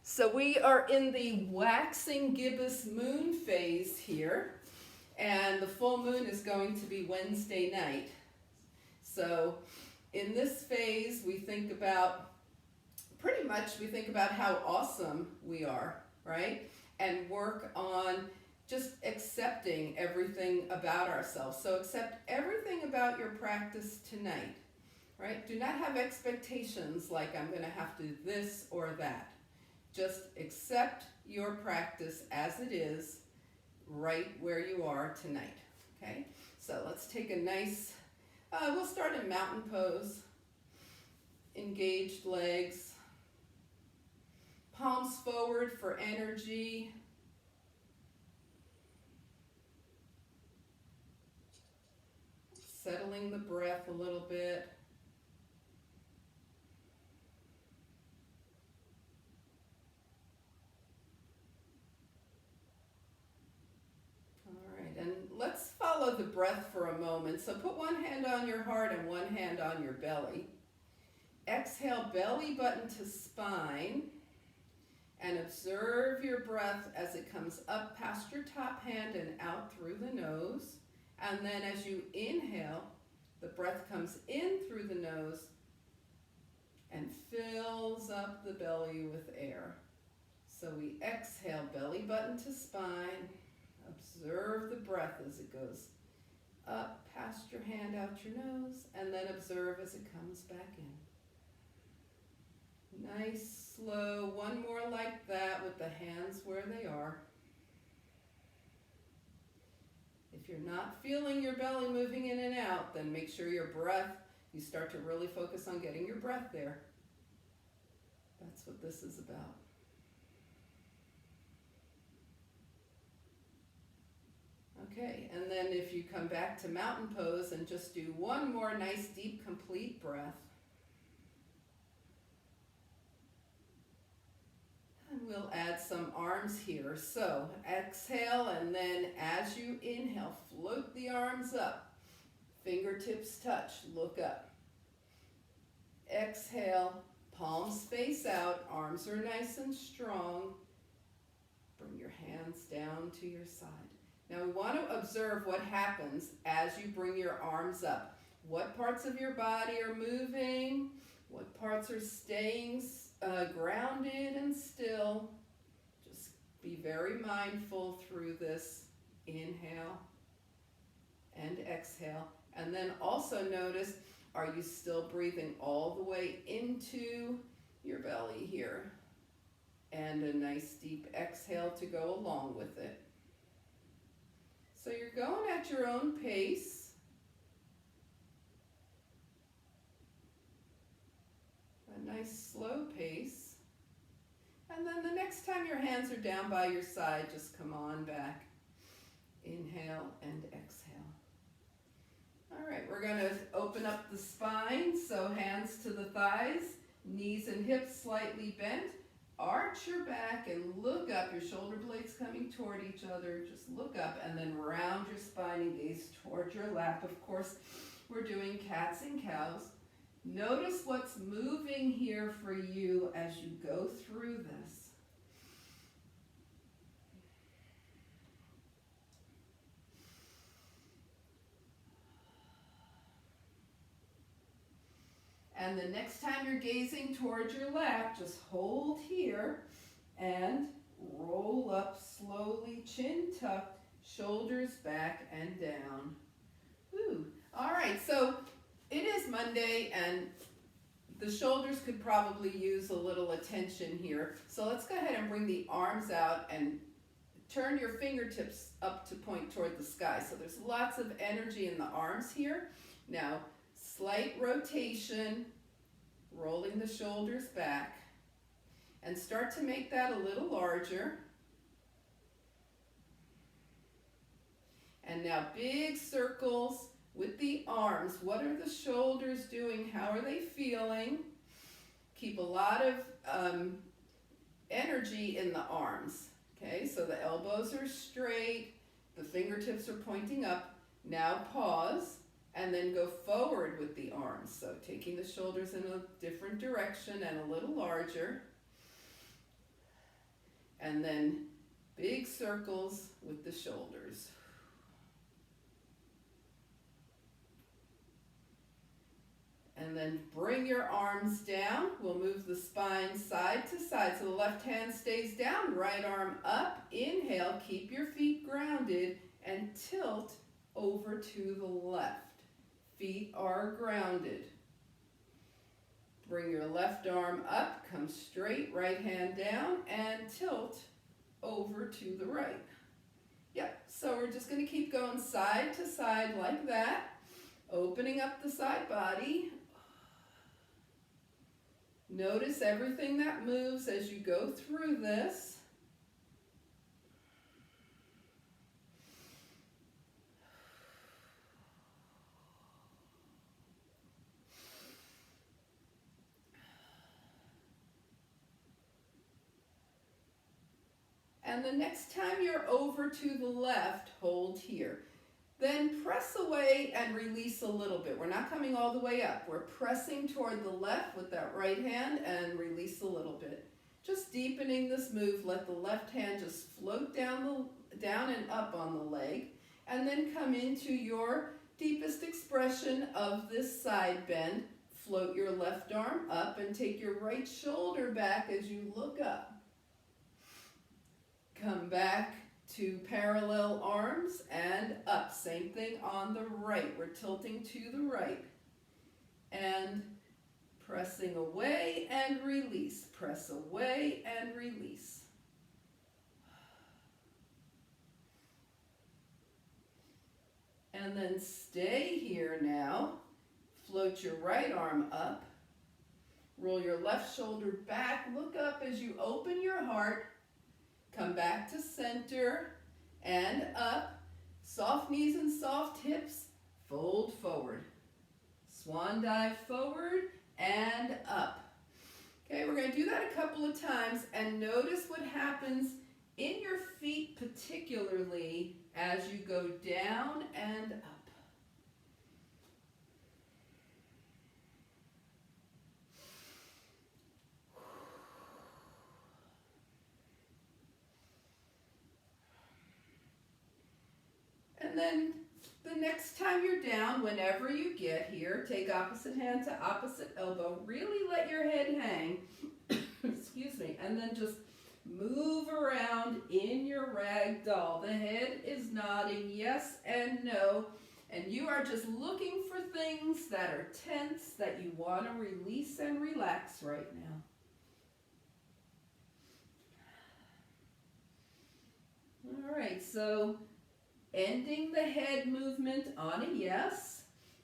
So we are in the waxing gibbous moon phase here, and the full moon is going to be Wednesday night. So in this phase, we think about, we think about how awesome we are, right? And work on just accepting everything about ourselves. So accept everything about your practice tonight, right? Do not have expectations like I'm going to have to do this or that. Just accept your practice as it is right where you are tonight, okay? So let's take a nice, we'll start in mountain pose, engaged legs, palms forward for energy. Settling the breath a little bit. And let's follow the breath for a moment. So put one hand on your heart and one hand on your belly. Exhale, belly button to spine. And observe your breath as it comes up past your top hand and out through the nose. And then as you inhale, the breath comes in through the nose and fills up the belly with air. So we exhale, belly button to spine. Observe the breath as it goes up past your hand, out your nose, and then observe as it comes back in. Nice, slow, one more like that with the hands where they are. If you're not feeling your belly moving in and out, then make sure your breath, you start to really focus on getting your breath there. That's what this is about. Okay, and then if you come back to mountain pose and just do one more nice, deep, complete breath. And we'll add some arms here. So exhale, and then as you inhale, float the arms up. Fingertips touch, look up. Exhale, palms face out, arms are nice and strong. Bring your hands down to your side. Now we want to observe what happens as you bring your arms up. What parts of your body are moving? What parts are staying grounded and still? Just be very mindful through this inhale and exhale. And then also notice, are you still breathing all the way into your belly here? And a nice deep exhale to go along with it. So you're going at your own pace. A nice slow pace. And then the next time your hands are down by your side, just come on back. Inhale and exhale. All right, we're going to open up the spine. So hands to the thighs, knees and hips slightly bent. Arch your back and look up, your shoulder blades coming toward each other. Just look up and then round your spine and gaze toward your lap. Of course, we're doing cats and cows. Notice what's moving here for you as you go through this. And the next time you're gazing towards your lap, just hold here and roll up slowly, chin tucked, shoulders back and down. Woo. All right, so it is Monday and the shoulders could probably use a little attention here. So let's go ahead and bring the arms out and turn your fingertips up to point toward the sky. So there's lots of energy in the arms here. Now, slight rotation, rolling the shoulders back, and start to make that a little larger. And now big circles with the arms. What are the shoulders doing? How are they feeling? Keep a lot of energy in the arms. Okay, so the elbows are straight, the fingertips are pointing up. Now pause. And then go forward with the arms. So taking the shoulders in a different direction and a little larger. And then big circles with the shoulders. And then bring your arms down. We'll move the spine side to side. So the left hand stays down, right arm up. Inhale, keep your feet grounded and tilt over to the left. Feet are grounded. Bring your left arm up, come straight, right hand down, and tilt over to the right. Yep, so we're just going to keep going side to side like that, opening up the side body. Notice everything that moves as you go through this. And the next time you're over to the left, hold here. Then press away and release a little bit. We're not coming all the way up. We're pressing toward the left with that right hand and release a little bit. Just deepening this move. Let the left hand just float down and up on the leg. And then come into your deepest expression of this side bend. Float your left arm up and take your right shoulder back as you look up. Come back to parallel arms and up. Same thing on the right. We're tilting to the right. And pressing away and release. Press away and release. And then stay here now. Float your right arm up. Roll your left shoulder back. Look up as you open your heart. Come back to center and up. Soft knees and soft hips. Fold forward. Swan dive forward and up. Okay, we're going to do that a couple of times and notice what happens in your feet, particularly as you go down and up. And then the next time you're down, whenever you get here, take opposite hand to opposite elbow. Really let your head hang. Excuse me. And then just move around in your rag doll. The head is nodding yes and no. And you are just looking for things that are tense that you want to release and relax right now. All right, so ending the head movement on a yes,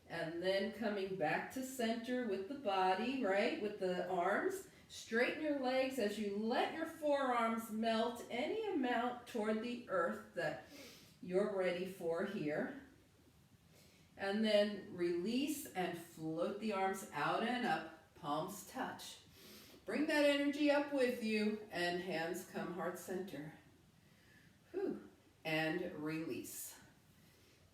and then coming back to center with the body, right, with the arms. Straighten your legs as you let your forearms melt any amount toward the earth that you're ready for here. And then release and float the arms out and up, palms touch. Bring that energy up with you, and hands come heart center. Whew. And release.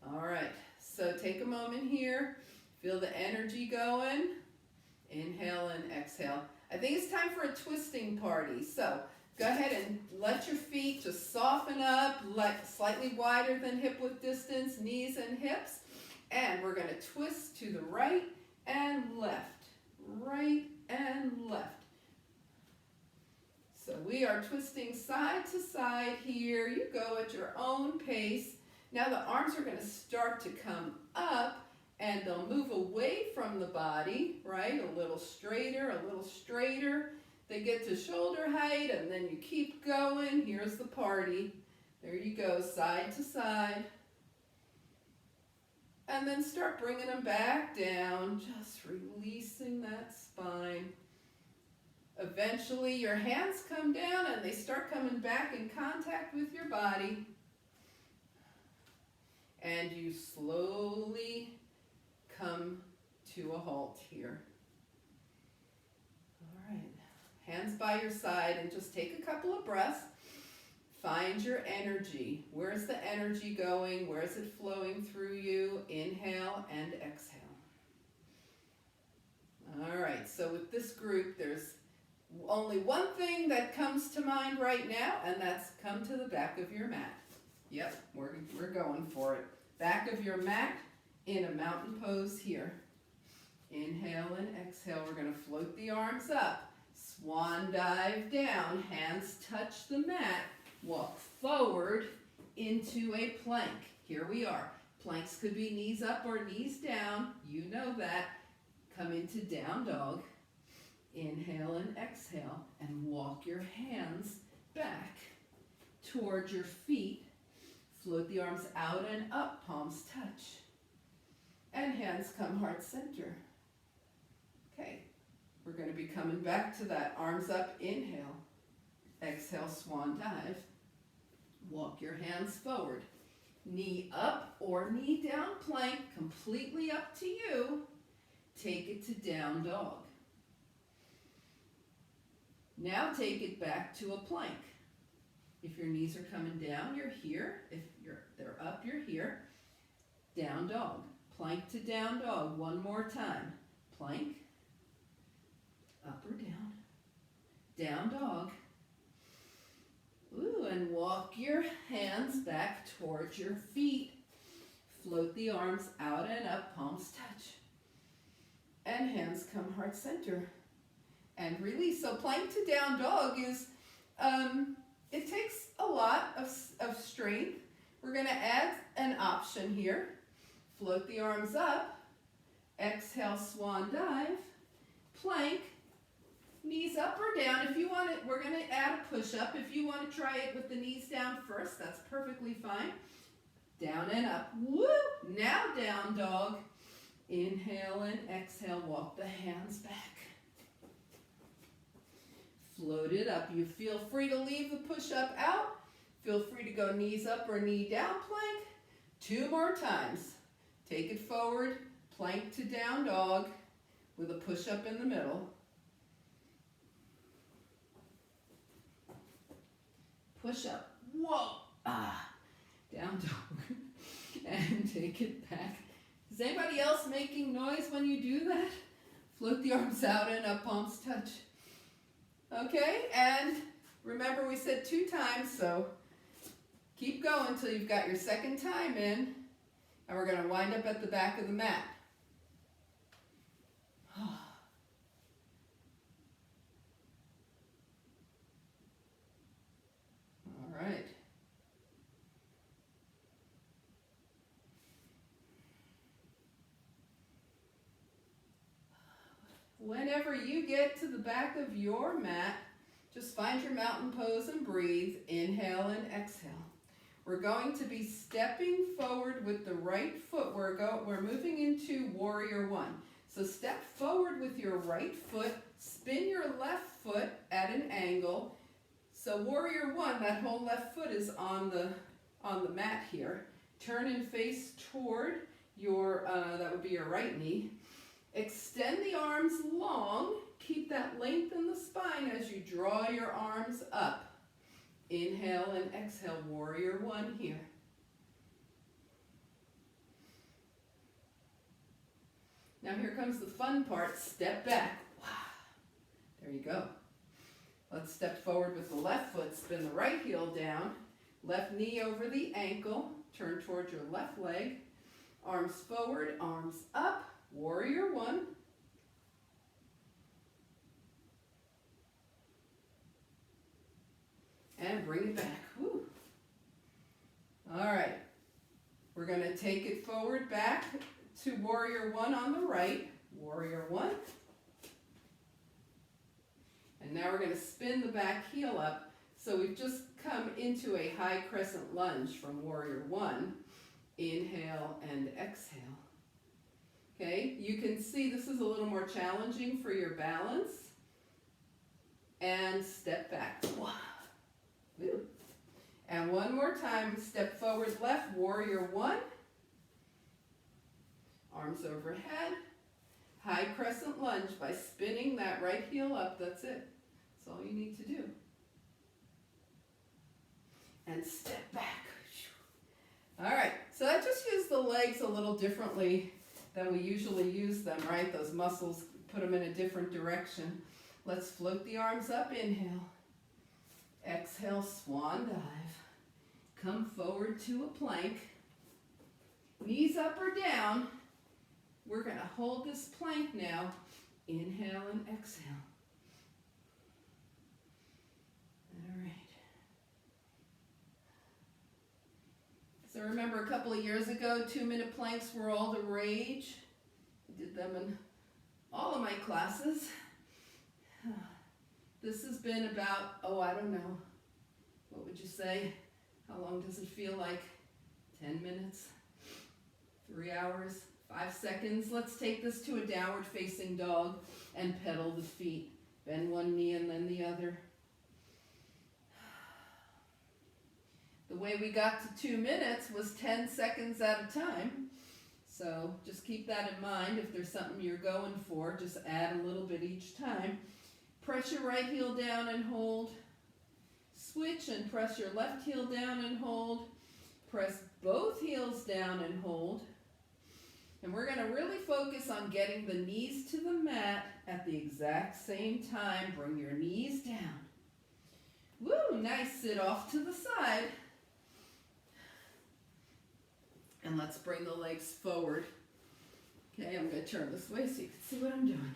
All right, so take a moment here. Feel the energy going. Inhale and exhale. I think it's time for a twisting party. So go ahead and let your feet just soften up, like slightly wider than hip width distance, knees and hips. And we're going to twist to the right and left. Right and left. So we are twisting side to side here. You go at your own pace. Now the arms are going to start to come up and they'll move away from the body, right? A little straighter, a little straighter. They get to shoulder height and then you keep going. Here's the party. There you go, side to side. And then start bringing them back down, just releasing that spine. Eventually your hands come down and they start coming back in contact with your body. And you slowly come to a halt here. All right, hands by your side and just take a couple of breaths. Find your energy. Where's the energy going? Where's it flowing through you? Inhale and exhale. All right, so with this group, there's Only one thing that comes to mind right now, and that's come to the back of your mat. Yep, we're going for it. Back of your mat in a mountain pose here. Inhale and exhale. We're going to float the arms up. Swan dive down. Hands touch the mat. Walk forward into a plank. Here we are. Planks could be knees up or knees down. You know that. Come into down dog. Inhale and exhale. And walk your hands back towards your feet. Float the arms out and up. Palms touch. And hands come heart center. Okay, we're going to be coming back to that. Arms up, inhale. Exhale, swan dive. Walk your hands forward. Knee up or knee down plank, completely up to you. Take it to down dog. Now take it back to a plank. If your knees are coming down, you're here. If they're up, you're here. Down dog. Plank to down dog. One more time. Plank. Up or down. Down dog. Ooh, and walk your hands back towards your feet. Float the arms out and up, palms touch. And hands come heart center. And release. So plank to down dog is, it takes a lot of strength. We're going to add an option here. Float the arms up. Exhale, swan dive. Plank. Knees up or down. If you want it, we're going to add a push-up. If you want to try it with the knees down first, that's perfectly fine. Down and up. Woo! Now down dog. Inhale and exhale. Walk the hands back. Float it up. You feel free to leave the push-up out. Feel free to go knees up or knee down plank. 2 more times. Take it forward. Plank to down dog with a push-up in the middle. Push up. Whoa. Down dog. And take it back. Is anybody else making noise when you do that? Float the arms out and up, palms touch. Okay, and remember we said 2 times, so keep going until you've got your second time in. And we're going to wind up at the back of the mat. All right. Whenever you get to the back of your mat, just find your mountain pose and breathe. Inhale and exhale. We're going to be stepping forward with the right foot. We're moving into warrior 1. So step forward with your right foot, spin your left foot at an angle. So warrior 1, that whole left foot is on the mat here. Turn and face toward your, that would be your right knee. Extend the arms long. Keep that length in the spine as you draw your arms up. Inhale and exhale, warrior 1 here. Now here comes the fun part, step back. Wow. There you go. Let's step forward with the left foot, spin the right heel down, left knee over the ankle, turn towards your left leg, arms forward, arms up, warrior 1. And bring it back. Woo. All right. We're going to take it forward back to warrior 1 on the right. Warrior 1. And now we're going to spin the back heel up. So we've just come into a high crescent lunge from warrior 1. Inhale and exhale. Okay, you can see this is a little more challenging for your balance. And step back. Wow. And one more time, step forward left, warrior 1. Arms overhead. High crescent lunge by spinning that right heel up. That's it. That's all you need to do. And step back. All right, so I just use the legs a little differently than we usually use them, right? Those muscles, put them in a different direction. Let's float the arms up, inhale. Exhale, swan dive. Come forward to a plank. Knees up or down. We're going to hold this plank now. Inhale and exhale. All right. So remember a couple of years ago, 2-minute planks were all the rage. I did them in all of my classes. This has been about, I don't know, what would you say? How long does it feel like? 10 minutes? 3 hours? 5 seconds? Let's take this to a downward facing dog and pedal the feet. Bend one knee and then the other. The way we got to 2 minutes was 10 seconds at a time. So just keep that in mind. If there's something you're going for, just add a little bit each time. Press your right heel down and hold. Switch and press your left heel down and hold. Press both heels down and hold. And we're going to really focus on getting the knees to the mat at the exact same time. Bring your knees down. Woo, nice. Sit off to the side. And let's bring the legs forward. Okay, I'm going to turn this way so you can see what I'm doing.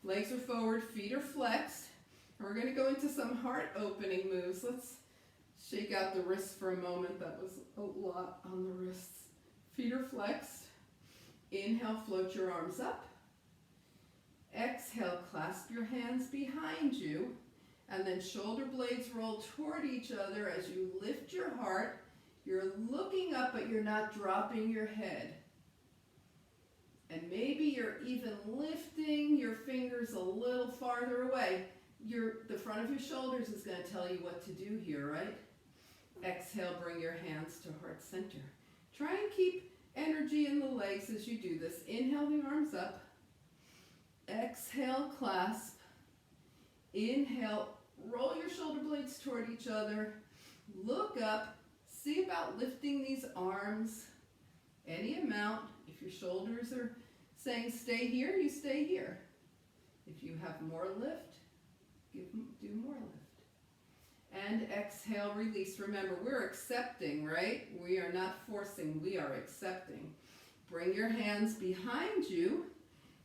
Legs are forward, feet are flexed. And we're going to go into some heart opening moves. Let's shake out the wrists for a moment. That was a lot on the wrists. Feet are flexed. Inhale, float your arms up. Exhale, clasp your hands behind you. And then shoulder blades roll toward each other as you lift your heart. You're looking up, but you're not dropping your head. And maybe you're even lifting your fingers a little farther away. The front of your shoulders is going to tell you what to do here, right? Exhale, bring your hands to heart center. Try and keep energy in the legs as you do this. Inhale the arms up. Exhale, clasp. Inhale, roll your shoulder blades toward each other. Look up. See about lifting these arms any amount. If your shoulders are saying stay here, you stay here. If you have more lift, do more lift. And exhale, release. Remember, we're accepting, right? We are not forcing, we are accepting. Bring your hands behind you.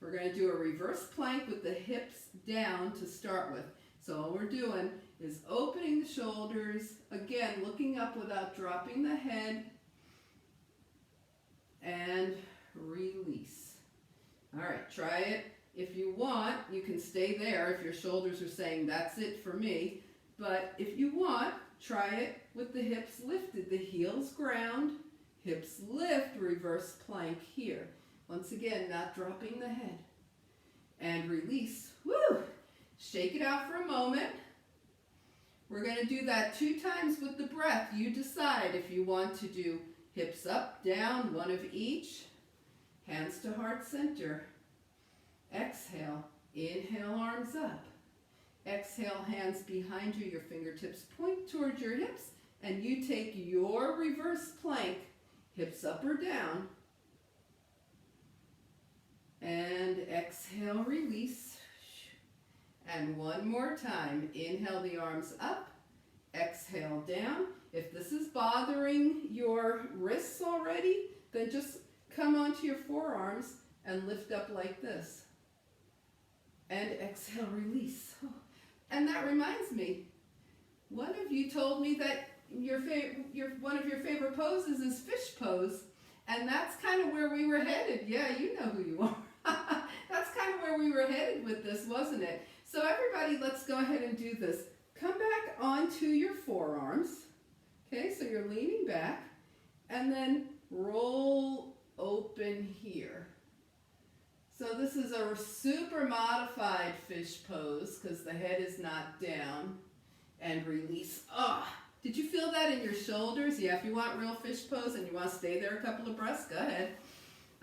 We're going to do a reverse plank with the hips down to start with. So all we're doing is opening the shoulders, again, looking up without dropping the head, and release. All right, try it. If you want, you can stay there if your shoulders are saying that's it for me. But if you want, try it with the hips lifted, the heels ground, hips lift, reverse plank here. Once again, not dropping the head. And release. Woo! Shake it out for a moment. We're going to do that 2 times with the breath. You decide if you want to do hips up, down, one of each. Hands to heart center. Exhale. Inhale, arms up. Exhale, hands behind you. Your fingertips point towards your hips. And you take your reverse plank. Hips up or down. And exhale, release. And one more time. Inhale the arms up. Exhale down. If this is bothering your wrists already, then just come onto your forearms and lift up like this. And exhale, release. And that reminds me, one of you told me that one of your favorite poses is fish pose. And that's kind of where we were headed. Yeah, you know who you are. That's kind of where we were headed with this, wasn't it? So everybody, let's go ahead and do this. Come back onto your forearms. Okay, so you're leaning back. And then roll open here. So this is a super modified fish pose because the head is not down. And release. Did you feel that in your shoulders? Yeah, if you want real fish pose and you want to stay there a couple of breaths, go ahead.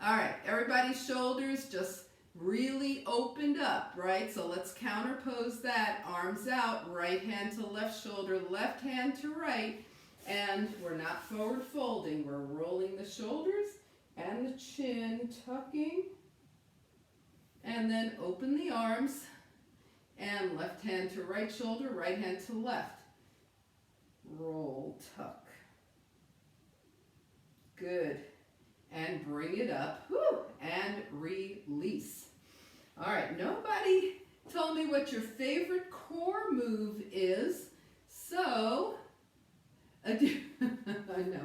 All right, everybody's shoulders just really opened up, right? So let's counterpose that. Arms out, right hand to left shoulder, left hand to right. And we're not forward folding. We're rolling the shoulders and the chin, tucking. And then open the arms. And left hand to right shoulder, right hand to left. Roll, tuck. Good. And bring it up. Whew. And release. All right, nobody told me what your favorite core move is, so, I know.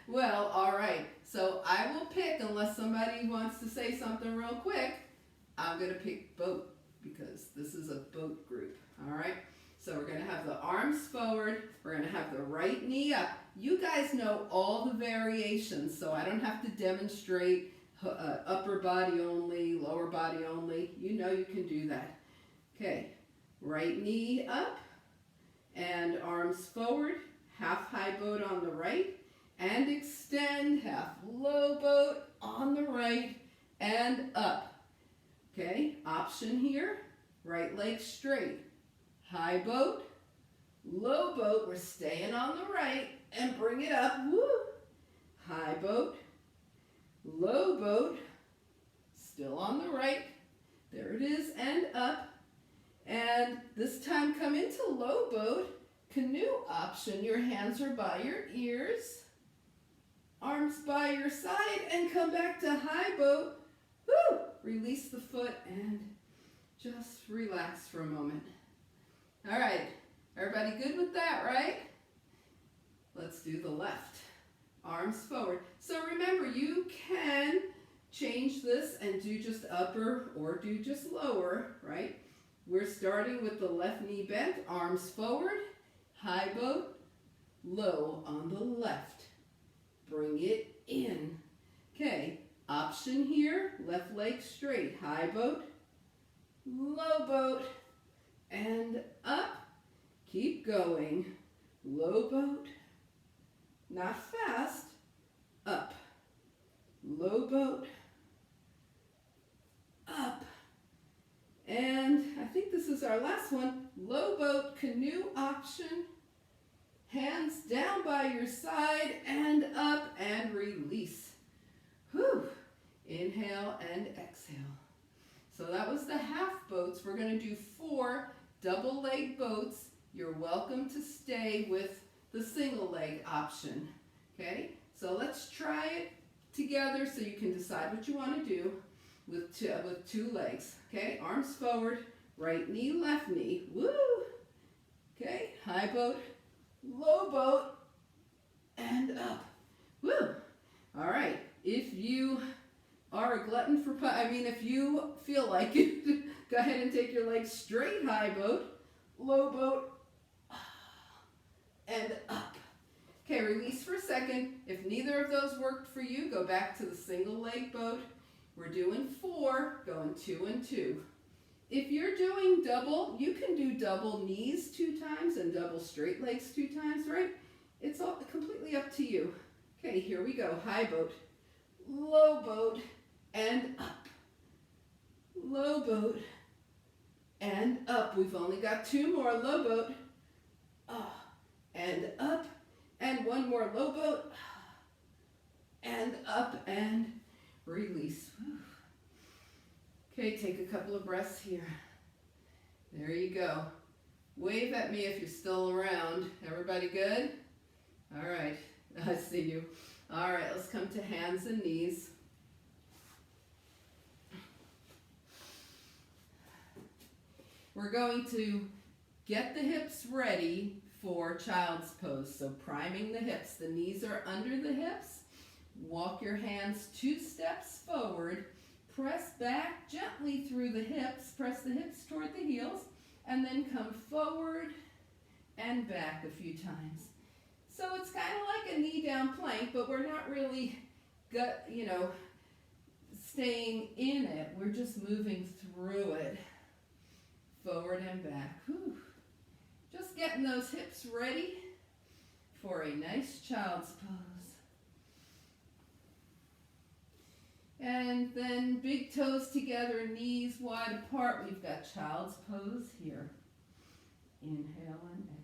Well, all right, so I will pick, unless somebody wants to say something real quick, I'm going to pick boat, because this is a boat group, all right? So we're going to have the arms forward, we're going to have the right knee up. You guys know all the variations, so I don't have to demonstrate upper body only, lower body only. You know you can do that. Okay, right knee up and arms forward, half high boat on the right, and extend, half low boat on the right and up. Okay, option here, right leg straight, high boat, low boat, we're staying on the right, and bring it up, woo, high boat, low boat, still on the right, there it is, and up, and this time come into low boat, canoe option, your hands are by your ears, arms by your side, and come back to high boat, woo, release the foot, and just relax for a moment. All right, everybody good with that, right? Let's do the left. Arms forward. So remember, you can change this and do just upper or do just lower, right? We're starting with the left knee bent, arms forward, high boat, low on the left. Bring it in. Okay, option here, left leg straight, high boat, low boat, and up. Keep going. Low boat, not fast, up. Low boat, up. And I think this is our last one. Low boat, canoe option. Hands down by your side and up and release. Whew. Inhale and exhale. So that was the half boats. We're going to do 4 double leg boats. You're welcome to stay with the single leg option. Okay, so let's try it together so you can decide what you want to do with two legs. Okay, arms forward, right knee, left knee. Woo! Okay, high boat, low boat, and up. Woo! All right, if you are a glutton for if you feel like it, go ahead and take your legs straight, high boat, low boat, and up. Okay, release for a second. If neither of those worked for you, go back to the single leg boat. We're doing 4, going 2 and 2. If you're doing double, you can do double knees 2 times and double straight legs 2 times, right? It's all completely up to you. Okay, here we go. High boat, low boat, and up. Low boat, and up. We've only got 2 more. Low boat, and up, and 1 more low boat, and up, and release. Okay, take a couple of breaths here. There you go. Wave at me if you're still around. Everybody good? All right, I see you. All right, let's come to hands and knees. We're going to get the hips ready for child's pose. So priming the hips. The knees are under the hips. Walk your hands 2 steps forward. Press back gently through the hips. Press the hips toward the heels. And then come forward and back a few times. So it's kind of like a knee down plank, but we're not really, staying in it. We're just moving through it. Forward and back. Whew. Just getting those hips ready for a nice child's pose. And then big toes together, knees wide apart. We've got child's pose here. Inhale and exhale.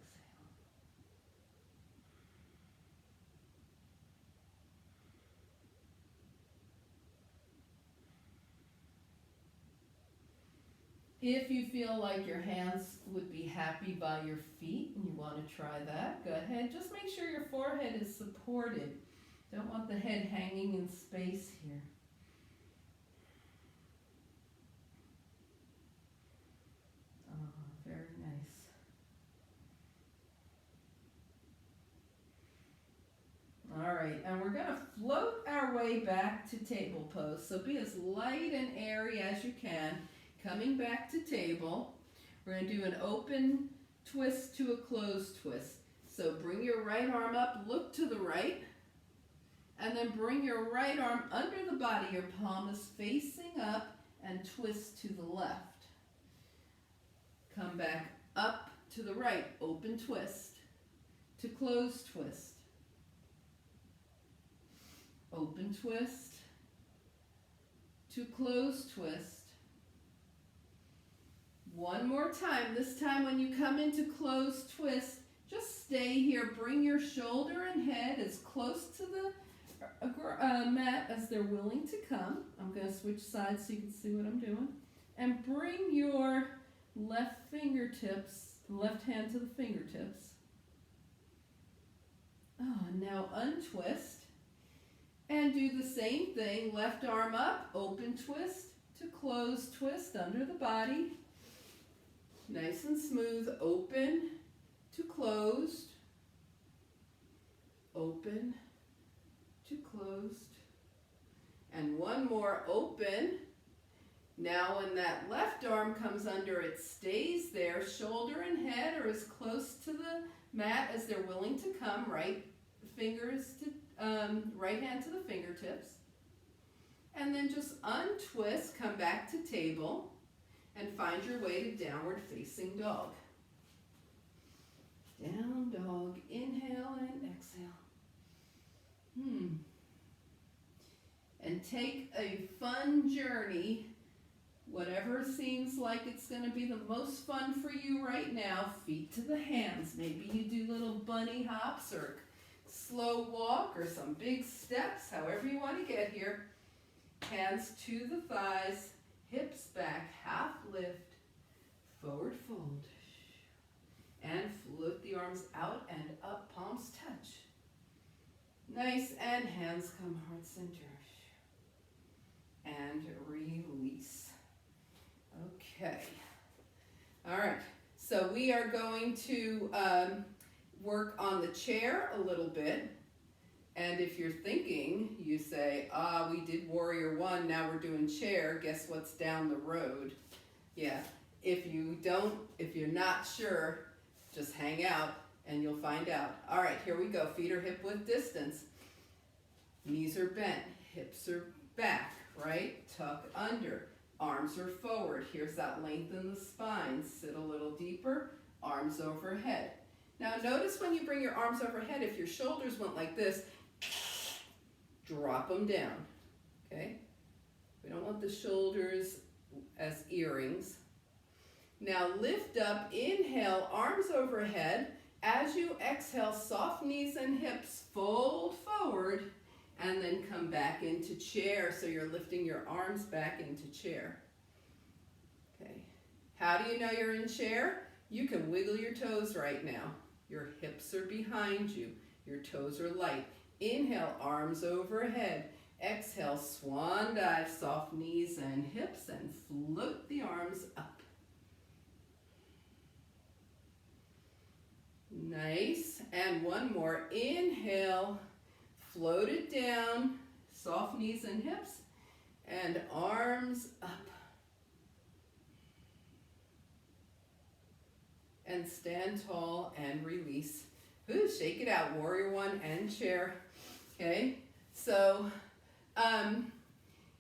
If you feel like your hands would be happy by your feet and you want to try that, go ahead. Just make sure your forehead is supported. Don't want the head hanging in space here. Oh, very nice. All right, and we're going to float our way back to table pose. So be as light and airy as you can. Coming back to table, we're going to do an open twist to a closed twist. So bring your right arm up, look to the right, and then bring your right arm under the body. Your palm is facing up and twist to the left. Come back up to the right, open twist to closed twist. Open twist to closed twist. One more time. This time when you come into closed twist, just stay here. Bring your shoulder and head as close to the mat as they're willing to come. I'm going to switch sides so you can see what I'm doing. And bring your left hand to the fingertips. Oh, now untwist. And do the same thing. Left arm up, open twist to closed twist under the body. Nice and smooth, open to closed, open to closed, and one more, open. Now when that left arm comes under, it stays there. Shoulder and head are as close to the mat as they're willing to come. Right hand to the fingertips. And then just untwist, come back to table, and find your way to downward facing dog. Down dog, inhale and exhale. And take a fun journey, whatever seems like it's going to be the most fun for you right now. Feet to the hands. Maybe you do little bunny hops or slow walk or some big steps, however you want to get here. Hands to the thighs, hips back, half lift, forward fold. And float the arms out and up, palms touch. Nice, and hands come heart center. And release. Okay. All right, so we are going to work on the chair a little bit. And if you're thinking, you say, we did Warrior One, now we're doing chair, guess what's down the road? Yeah, if you're not sure, just hang out and you'll find out. All right, here we go. Feet are hip width distance. Knees are bent, hips are back, right? Tuck under, arms are forward. Here's that length in the spine. Sit a little deeper, arms overhead. Now notice when you bring your arms overhead, if your shoulders went like this, drop them down, okay? We don't want the shoulders as earrings. Now lift up, inhale, arms overhead. As you exhale, soft knees and hips, fold forward, and then come back into chair. So you're lifting your arms back into chair. Okay. How do you know you're in chair? You can wiggle your toes right now. Your hips are behind you. Your toes are light. Inhale, arms overhead. Exhale, swan dive, soft knees and hips, and float the arms up. Nice. And one more. Inhale, float it down, soft knees and hips, and arms up. And stand tall and release. Ooh, shake it out. Warrior One and chair. Okay, so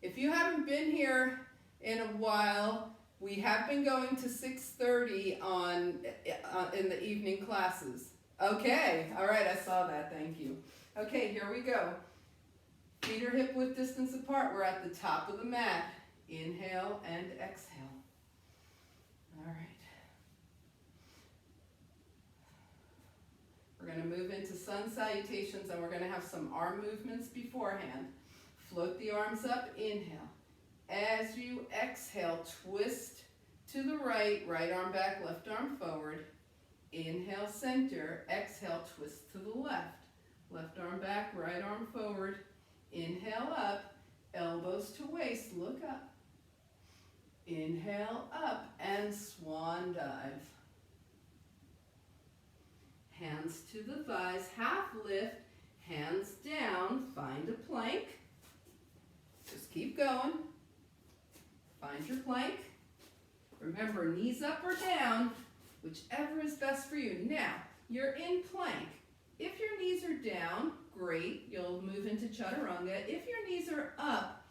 if you haven't been here in a while, we have been going to 6:30 in the evening classes. Okay, all right, I saw that, thank you. Okay, here we go. Feet are hip width distance apart. We're at the top of the mat. Inhale and exhale. All right. We're going to move into sun salutations, and we're going to have some arm movements beforehand. Float the arms up, inhale. As you exhale, twist to the right, right arm back, left arm forward. Inhale, center. Exhale, twist to the left. Left arm back, right arm forward. Inhale up, elbows to waist, look up. Inhale up and swan dive. Hands to the thighs, half lift, hands down, find a plank. Just keep going. Find your plank. Remember, knees up or down, whichever is best for you. Now, you're in plank. If your knees are down, great, you'll move into chaturanga. If your knees are up,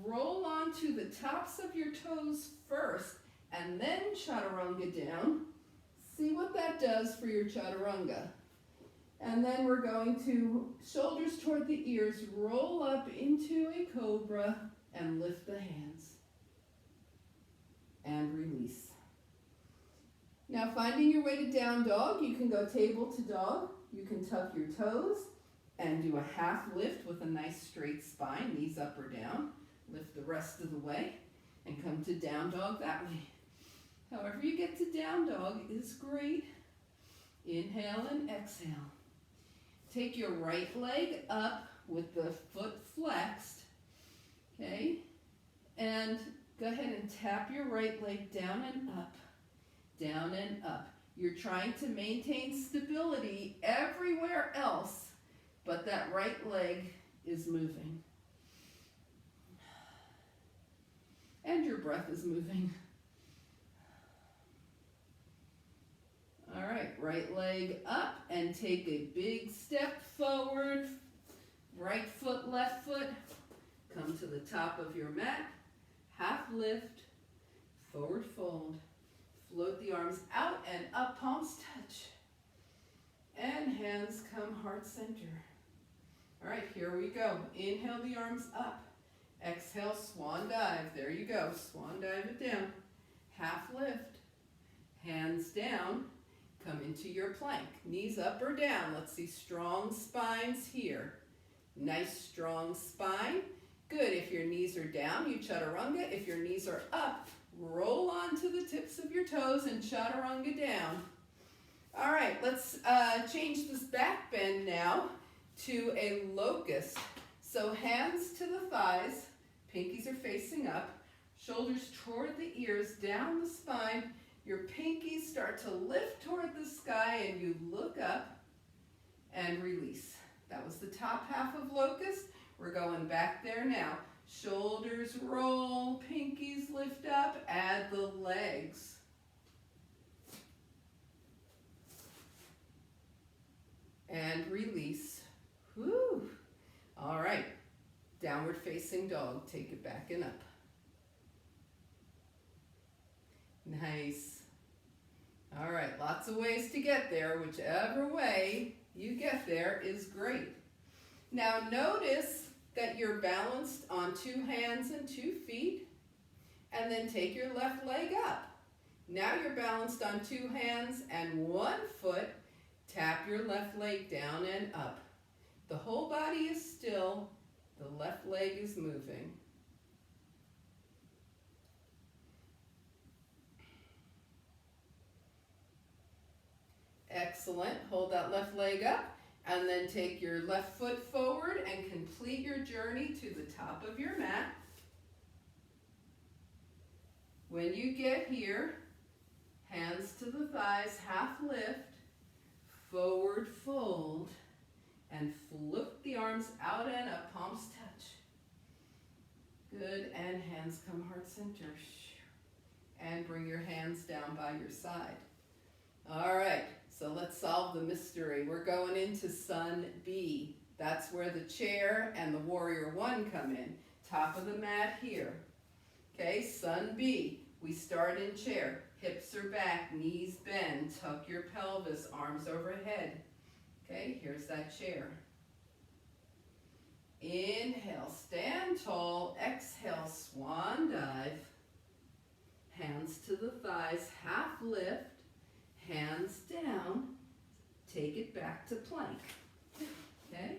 roll onto the tops of your toes first and then chaturanga down. See what that does for your chaturanga. And then we're going to shoulders toward the ears, roll up into a cobra and lift the hands. And release. Now finding your way to down dog, you can go table to dog. You can tuck your toes and do a half lift with a nice straight spine, knees up or down. Lift the rest of the way and come to down dog that way. However you get to down dog is great. Inhale and exhale. Take your right leg up with the foot flexed, okay? And go ahead and tap your right leg down and up, down and up. You're trying to maintain stability everywhere else, but that right leg is moving. And your breath is moving. All right, right leg up and take a big step forward. Right foot, left foot. Come to the top of your mat. Half lift, forward fold. Float the arms out and up, palms touch. And hands come heart center. All right, here we go. Inhale the arms up. Exhale, swan dive. There you go. Swan dive it down. Half lift. Hands down. Come into your plank. Knees up or down. Let's see strong spines here. Nice strong spine. Good. If your knees are down, you chaturanga. If your knees are up, roll onto the tips of your toes and chaturanga down. All right, let's change this back bend now to a locust. So hands to the thighs, pinkies are facing up, shoulders toward the ears, down the spine. Your pinkies start to lift toward the sky and you look up and release. That was the top half of locust. We're going back there now. Shoulders roll, pinkies lift up, add the legs. And release. Whew. All right, downward facing dog. Take it back and up. Nice. All right, lots of ways to get there. Whichever way you get there is great. Now notice that you're balanced on 2 hands and 2 feet, and then take your left leg up. Now you're balanced on 2 hands and 1 foot. Tap your left leg down and up. The whole body is still, the left leg is moving. Excellent. Hold that left leg up and then take your left foot forward and complete your journey to the top of your mat. When you get here, hands to the thighs, half lift, forward fold, and flip the arms out and up, palms touch. Good, and hands come heart center. And bring your hands down by your side. All right, so let's solve the mystery. We're going into Sun B. That's where the chair and the warrior 1 come in. Top of the mat here. Okay, Sun B. We start in chair. Hips are back, knees bend, tuck your pelvis, arms overhead. Okay, here's that chair. Inhale, stand tall. Exhale, swan dive. Hands to the thighs, half lift. Hands down. Take it back to plank. Okay?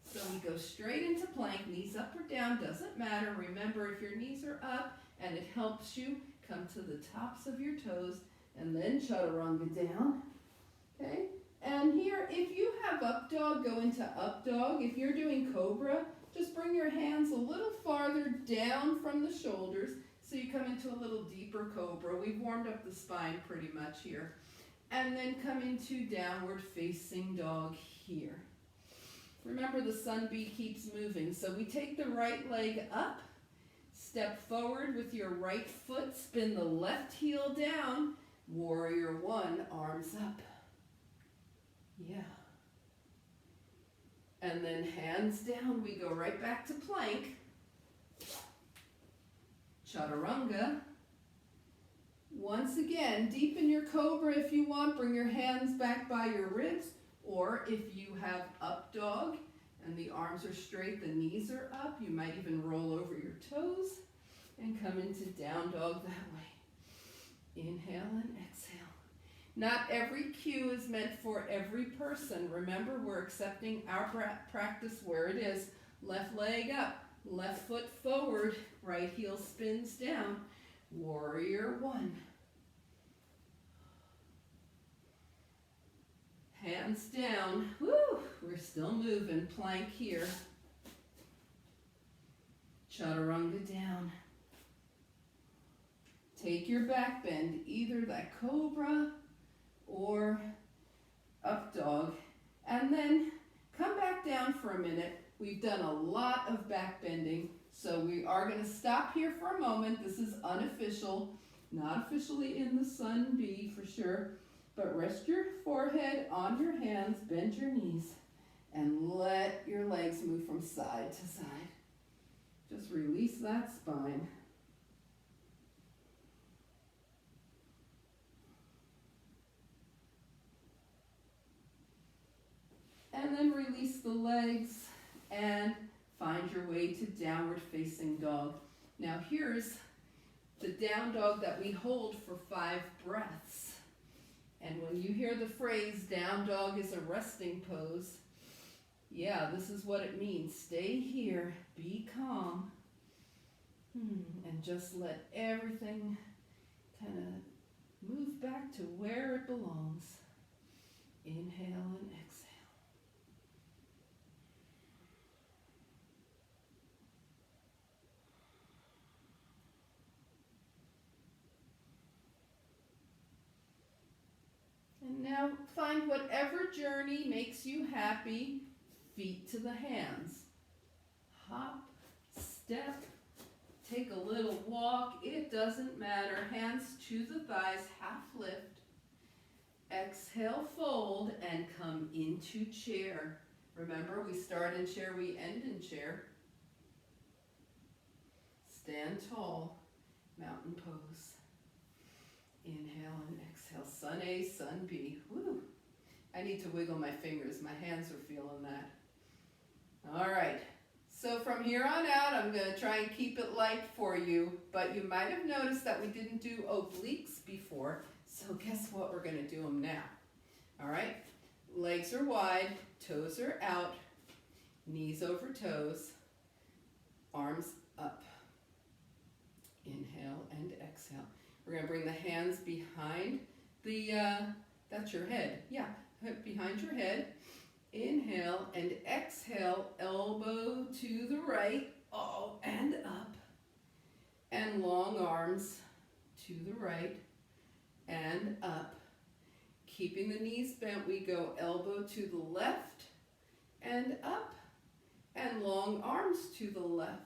So we go straight into plank, knees up or down, doesn't matter. Remember, if your knees are up and it helps you, come to the tops of your toes, and then chaturanga down. Okay? And here, if you have up dog, go into up dog. If you're doing cobra, just bring your hands a little farther down from the shoulders so you come into a little deeper cobra. We've warmed up the spine pretty much here. And then come into downward facing dog here. Remember, the sun bee keeps moving. So we take the right leg up, step forward with your right foot, spin the left heel down, warrior one, arms up. Yeah. And then hands down, we go right back to plank. Chaturanga. Once again, deepen your cobra if you want. Bring your hands back by your ribs. Or if you have up dog and the arms are straight, the knees are up, you might even roll over your toes and come into down dog that way. Inhale and exhale. Not every cue is meant for every person. Remember, we're accepting our practice where it is. Left leg up, left foot forward, right heel spins down. Warrior one. Hands down. Woo! We're still moving. Plank here. Chaturanga down. Take your back bend, either that cobra or up dog, and then come back down for a minute. We've done a lot of back bending, so we are going to stop here for a moment. This is unofficial, not officially in the sun bee for sure, but rest your forehead on your hands, bend your knees, and let your legs move from side to side. Just release that spine. And then release the legs and find your way to downward facing dog. Now here's the down dog that we hold for 5 breaths. And when you hear the phrase down dog is a resting pose, yeah, this is what it means. Stay here, be calm, and just let everything kind of move back to where it belongs. Inhale and exhale. And now find whatever journey makes you happy. Feet to the hands. Hop, step, take a little walk. It doesn't matter. Hands to the thighs, half lift. Exhale, fold, and come into chair. Remember, we start in chair, we end in chair. Stand tall, mountain pose. Inhale and exhale. Sun A, sun B. Woo! I need to wiggle my fingers. My hands are feeling that. All right. So from here on out, I'm going to try and keep it light for you, but you might have noticed that we didn't do obliques before, so guess what? We're going to do them now. All right. Legs are wide, toes are out, knees over toes, arms up. Inhale and exhale. We're going to bring the hands behind the, that's your head. Yeah, behind your head. Inhale and exhale, elbow to the right, oh, and up. And long arms to the right and up. Keeping the knees bent, we go elbow to the left and up. And long arms to the left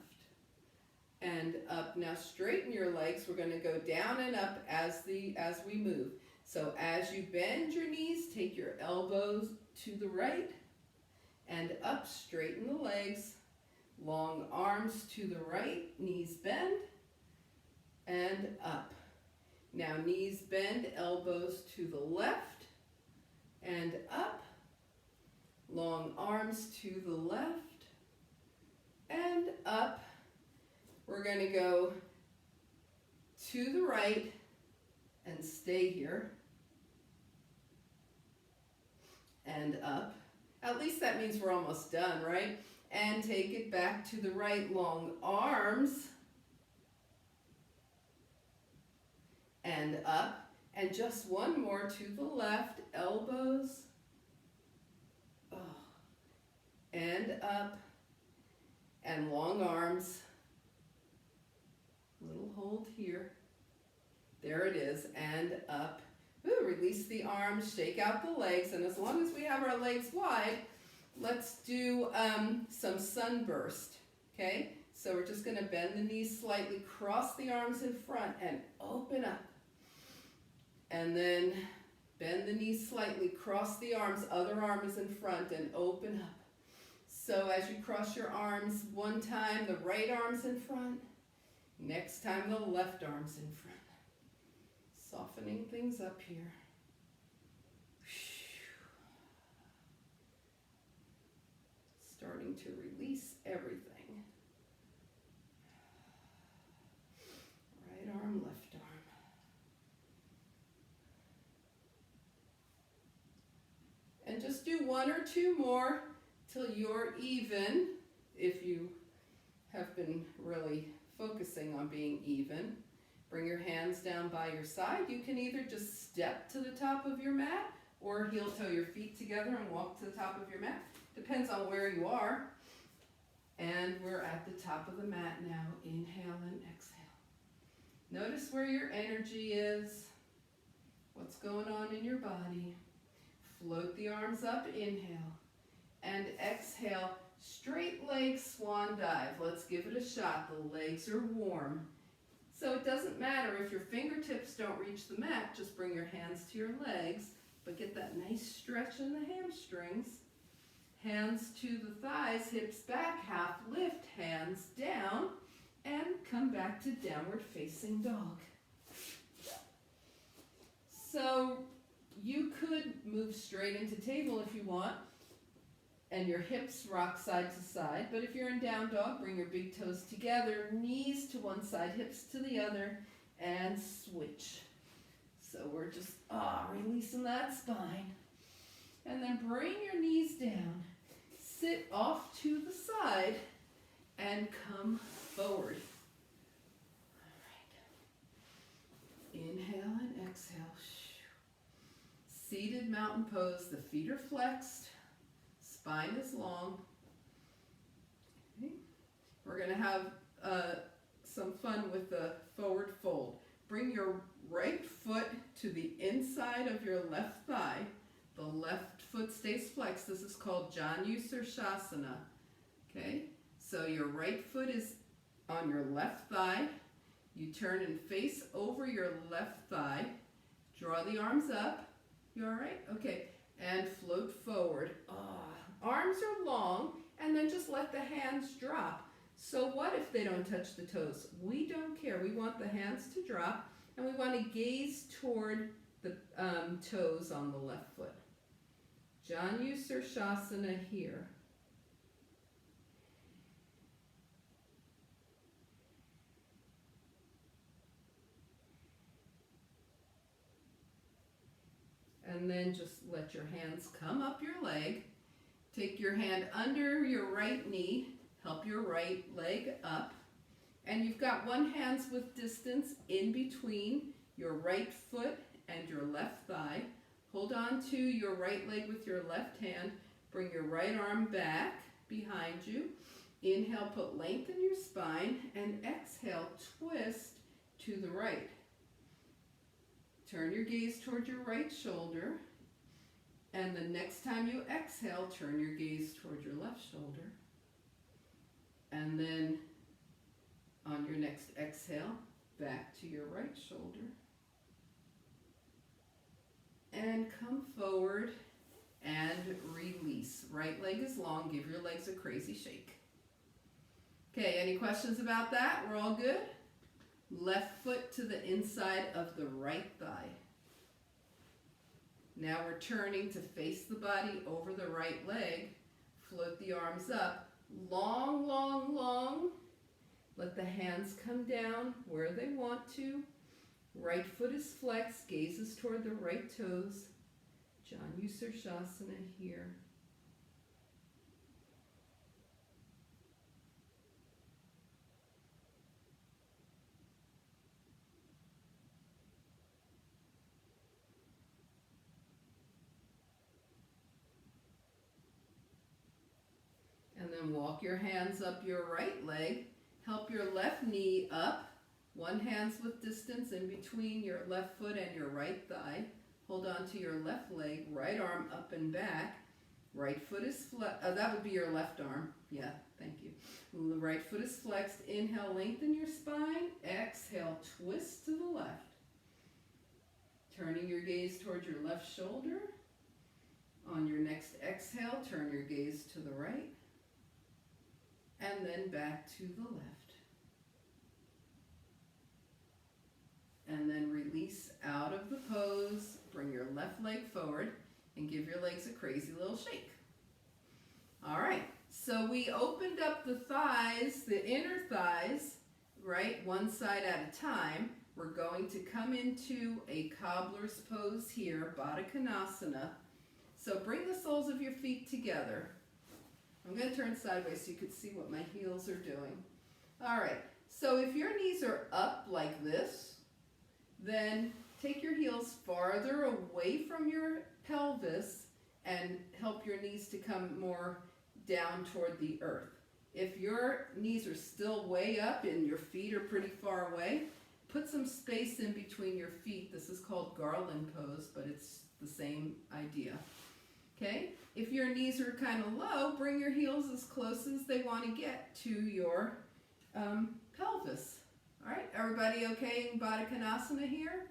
and up. Now straighten your legs. We're going to go down and up as we move. So as you bend your knees, take your elbows to the right and up. Straighten the legs. Long arms to the right, knees bend and up. Now knees bend, elbows to the left and up. Long arms to the left and up. We're going to go to the right and stay here and up. At least that means we're almost done, right? And take it back to the right, long arms and up. And just one more to the left, elbows, and up, and long arms. Little hold here. There it is, and up. Ooh, release the arms, shake out the legs, and as long as we have our legs wide, let's do some sunburst, okay? So we're just gonna bend the knees slightly, cross the arms in front, and open up. And then bend the knees slightly, cross the arms, other arm is in front, and open up. So as you cross your arms, one time the right arm's in front, next time the left arm's in front. Softening things up here. Starting to release everything. Right arm, left arm. And just do one or two more till you're even, if you have been really focusing on being even. Bring your hands down by your side. You can either just step to the top of your mat or heel toe your feet together and walk to the top of your mat. Depends on where you are. And we're at the top of the mat now. Inhale and exhale. Notice where your energy is, what's going on in your body. Float the arms up, inhale. And exhale, straight leg swan dive. Let's give it a shot. The legs are warm. So it doesn't matter if your fingertips don't reach the mat, just bring your hands to your legs, but get that nice stretch in the hamstrings. Hands to the thighs, hips back, half lift, hands down, and come back to downward facing dog. So you could move straight into table if you want, and your hips rock side to side. But if you're in down dog, bring your big toes together, knees to one side, hips to the other, and switch. So we're just releasing that spine. And then bring your knees down. Sit off to the side and come forward. All right. Inhale and exhale. Seated mountain pose. The feet are flexed. Spine is long. Okay. We're going to have some fun with the forward fold. Bring your right foot to the inside of your left thigh. The left foot stays flexed. This is called Janusarshasana. Okay? So your right foot is on your left thigh. You turn and face over your left thigh. Draw the arms up. You all right? Okay. And float forward. Arms are long, and then just let the hands drop. So what if they don't touch the toes? We don't care. We want the hands to drop, and we want to gaze toward the toes on the left foot. Janusarshasana here. And then just let your hands come up your leg. Take your hand under your right knee. Help your right leg up. And you've got one hand's width distance in between your right foot and your left thigh. Hold on to your right leg with your left hand. Bring your right arm back behind you. Inhale, put length in your spine. And exhale, twist to the right. Turn your gaze toward your right shoulder. And the next time you exhale, turn your gaze toward your left shoulder. And then on your next exhale, back to your right shoulder. And come forward and release. Right leg is long. Give your legs a crazy shake. Okay, any questions about that? We're all good? Left foot to the inside of the right thigh. Now we're turning to face the body over the right leg. Float the arms up. Long, long, long. Let the hands come down where they want to. Right foot is flexed, gazes toward the right toes. Janusarshasana here. then walk your hands up your right leg. Help your left knee up. One hand's with distance in between your left foot and your right thigh. Hold on to your left leg, right arm up and back. Right foot is flexed. That would be your left arm. Yeah, thank you. The right foot is flexed. Inhale, lengthen your spine. Exhale, twist to the left. Turning your gaze towards your left shoulder. On your next exhale, turn your gaze to the right. And then back to the left. And then release out of the pose. Bring your left leg forward and give your legs a crazy little shake. All right, so we opened up the thighs, the inner thighs, right, one side at a time. We're going to come into a cobbler's pose here, Baddha Konasana. So bring the soles of your feet together. I'm going to turn sideways so you can see what my heels are doing. All right, so if your knees are up like this, then take your heels farther away from your pelvis and help your knees to come more down toward the earth. If your knees are still way up and your feet are pretty far away, put some space in between your feet. This is called garland pose, but it's the same idea. Okay? If your knees are kind of low, bring your heels as close as they want to get to your pelvis. All right, everybody okay in Baddha Konasana here?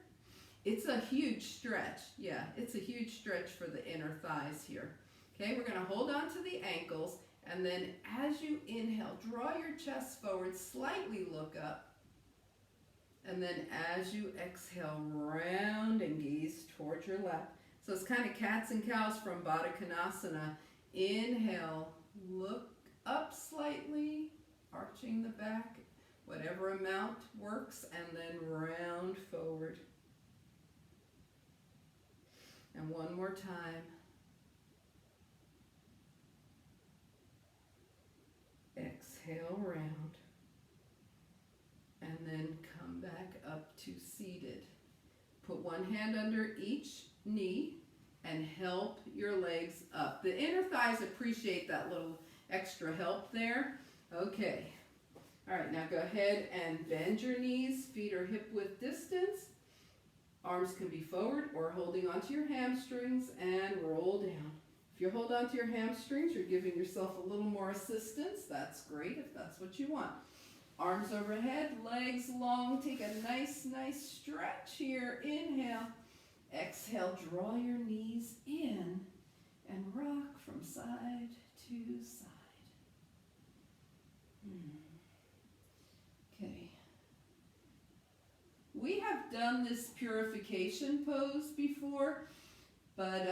It's a huge stretch. Yeah, it's a huge stretch for the inner thighs here. Okay, we're going to hold on to the ankles, and then as you inhale, draw your chest forward, slightly look up, and then as you exhale, round and gaze towards your left. So it's kind of cats and cows from Baddha Konasana. Inhale, look up slightly, arching the back, whatever amount works, and then round forward. And one more time. Exhale, round. And then come back up to seated. Put one hand under each knee and help your legs up. The inner thighs appreciate that little extra help there. Okay. All right, now go ahead and bend your knees. Feet are hip width distance. Arms can be forward or holding onto your hamstrings and roll down. If you hold onto your hamstrings, you're giving yourself a little more assistance. That's great if that's what you want. Arms overhead, legs long. Take a nice stretch here. Inhale. Exhale, draw your knees in and rock from side to side. Okay. We have done this purification pose before, but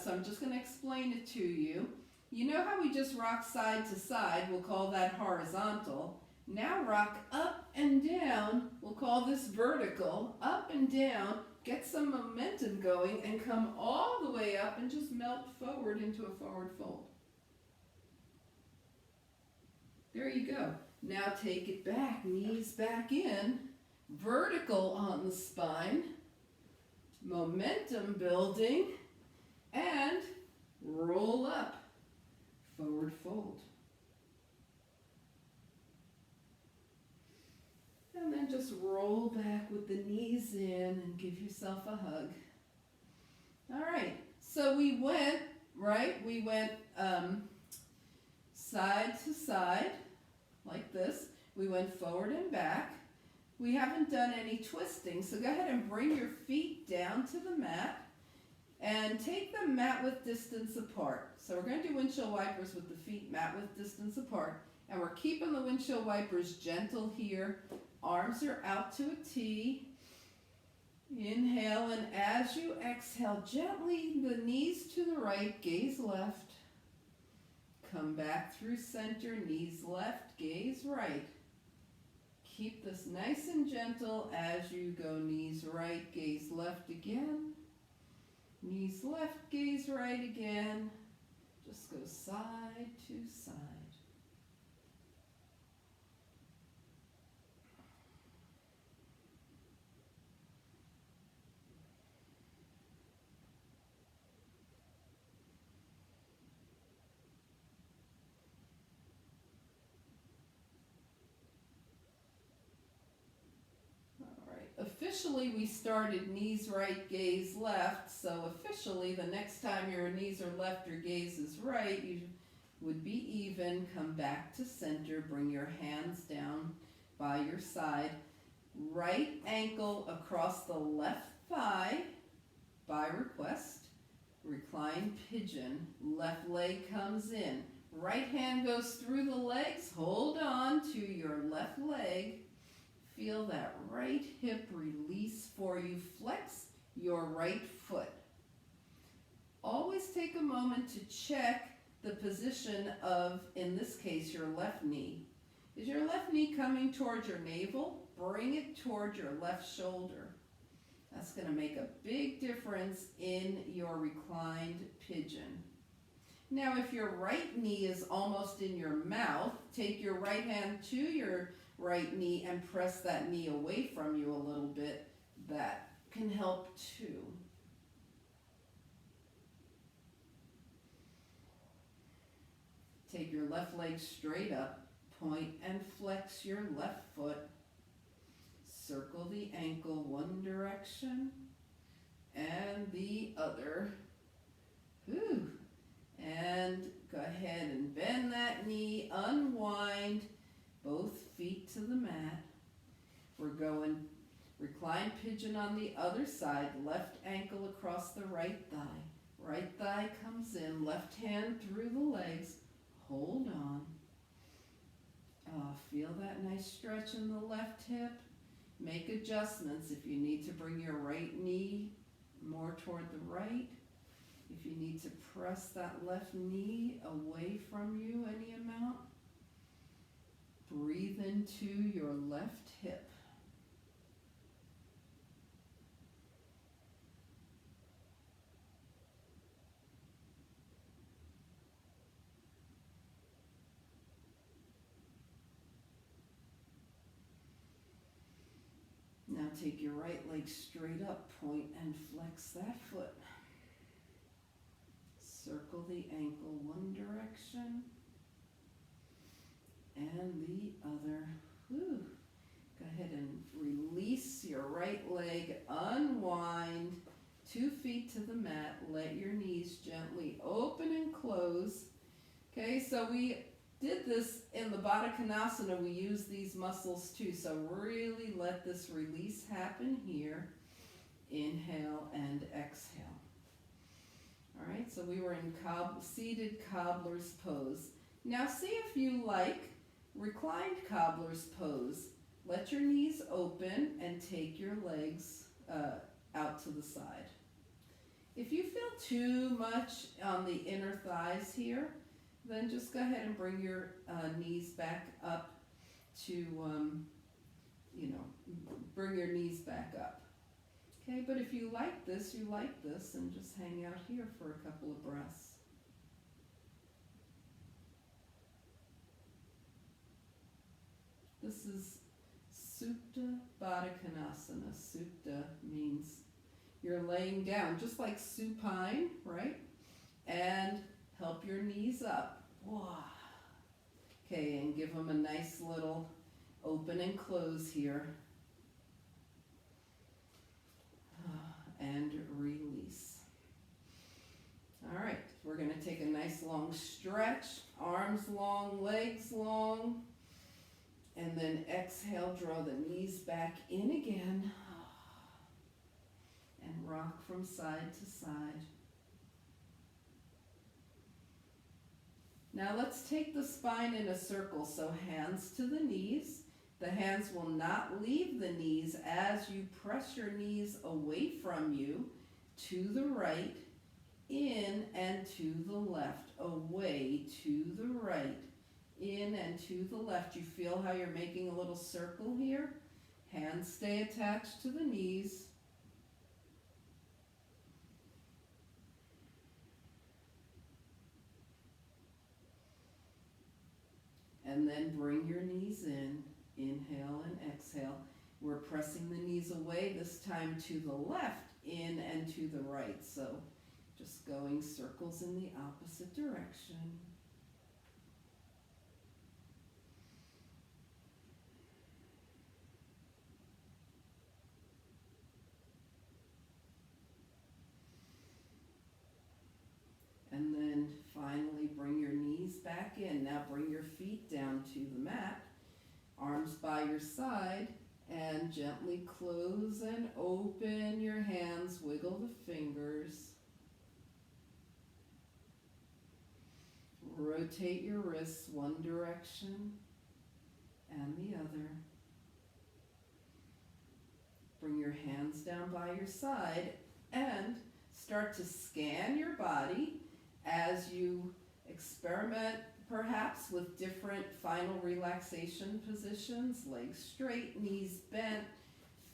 so I'm just going to explain it to you. You know how we just rock side to side? We'll call that horizontal. Now rock up and down. We'll call this vertical. Up and down. Get some momentum going and come all the way up and just melt forward into a forward fold. There you go. Now take it back. Knees back in. Vertical on the spine. Momentum building. And roll up. Forward fold. And then just roll back with the knees in and give yourself a hug. All right, so we went, right? We went side to side, like this. We went forward and back. We haven't done any twisting, so go ahead and bring your feet down to the mat and take the mat width distance apart. So we're going to do windshield wipers with the feet mat width distance apart. And we're keeping the windshield wipers gentle here. Arms are out to a T. Inhale, and as you exhale, gently the knees to the right, gaze left. Come back through center, knees left, gaze right. Keep this nice and gentle as you go knees right, gaze left again. Knees left, gaze right again. Just go side to side. officially we started knees right, gaze left, so officially the next time your knees are left, your gaze is right, you would be even. Come back to center, bring your hands down by your side. Right ankle across the left thigh by request. Recline pigeon, left leg comes in. Right hand goes through the legs, hold on to your left leg. Feel that right hip release for you. Flex your right foot. Always take a moment to check the position of, in this case, your left knee. Is your left knee coming towards your navel? Bring it toward your left shoulder. That's going to make a big difference in your reclined pigeon. Now, if your right knee is almost in your mouth, take your right hand to your right knee and press that knee away from you a little bit. That can help too. Take your left leg straight up, point and flex your left foot. Circle the ankle one direction and the other. Whew. And go ahead and bend that knee, unwind both feet to the mat. We're going recline pigeon on the other side, left ankle across the right thigh. Right thigh comes in, left hand through the legs, hold on. Feel that nice stretch in the left hip. Make adjustments if you need to bring your right knee more toward the right. If you need to press that left knee away from you any amount, breathe into your left hip. Now take your right leg straight up, point and flex that foot. Circle the ankle one direction and the other. Whew. Go ahead and release your right leg, unwind, 2 feet to the mat, let your knees gently open and close. Okay, so we did this in the Baddha Konasana, we use these muscles too, so really let this release happen here. Inhale and exhale. All right, so we were in seated cobbler's pose. Now see if you like reclined cobbler's pose. Let your knees open and take your legs out to the side. If you feel too much on the inner thighs here, then just go ahead and bring your knees back up to, bring your knees back up. Okay, but if you like this, and just hang out here for a couple of breaths. This is Supta Baddha Konasana. Supta means you're laying down, just like supine, right? And help your knees up. Wow. Okay, and give them a nice little open and close here. And release. All right, we're going to take a nice long stretch, arms long, legs long, and then exhale, draw the knees back in again, and rock from side to side. Now let's take the spine in a circle, so hands to the knees. The hands will not leave the knees as you press your knees away from you, to the right, in and to the left, away to the right, in and to the left. You feel how you're making a little circle here? Hands stay attached to the knees. And then bring your knees in. Inhale and exhale. We're pressing the knees away, this time to the left, in and to the right. So just going circles in the opposite direction. And now bring your feet down to the mat, arms by your side, and gently close and open your hands, wiggle the fingers. Rotate your wrists one direction and the other. Bring your hands down by your side and start to scan your body as you experiment perhaps with different final relaxation positions, legs straight, knees bent,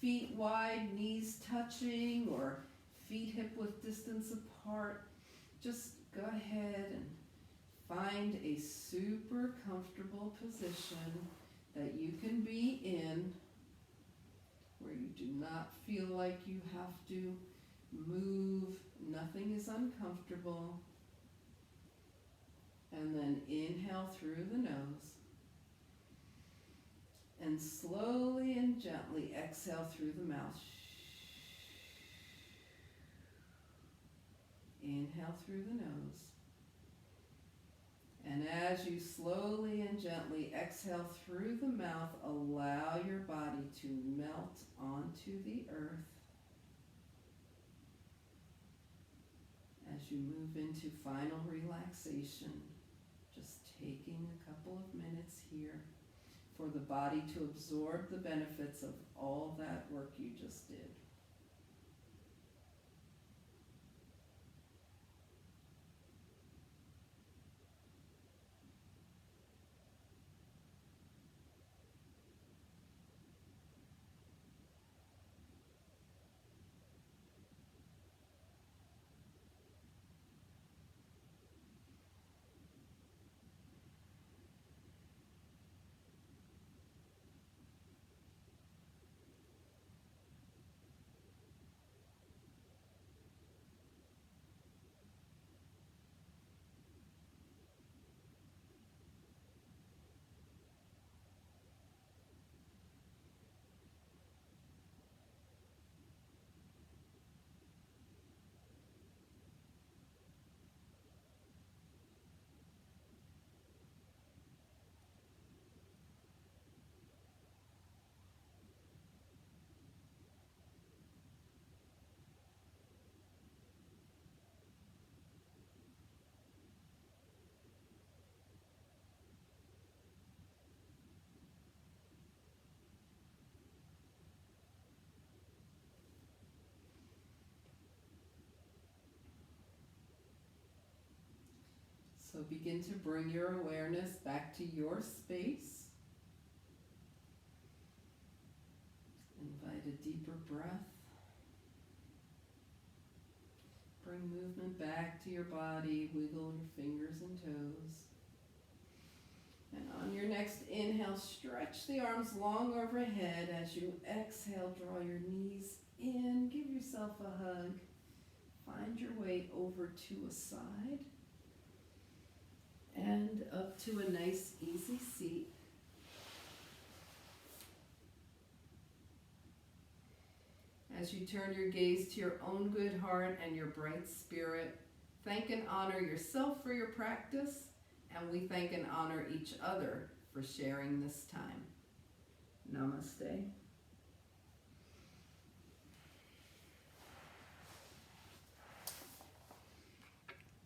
feet wide, knees touching, or feet hip width distance apart. Just go ahead and find a super comfortable position that you can be in where you do not feel like you have to move. Nothing is uncomfortable. And then inhale through the nose. And slowly and gently exhale through the mouth. Inhale through the nose. And as you slowly and gently exhale through the mouth, allow your body to melt onto the earth as you move into final relaxation. Just taking a couple of minutes here for the body to absorb the benefits of all that work you just did. So begin to bring your awareness back to your space. Invite a deeper breath. Bring movement back to your body. Wiggle your fingers and toes. And on your next inhale, stretch the arms long overhead. As you exhale, draw your knees in. Give yourself a hug. Find your way over to a side. And up to a nice, easy seat. As you turn your gaze to your own good heart and your bright spirit, thank and honor yourself for your practice, and we thank and honor each other for sharing this time. Namaste.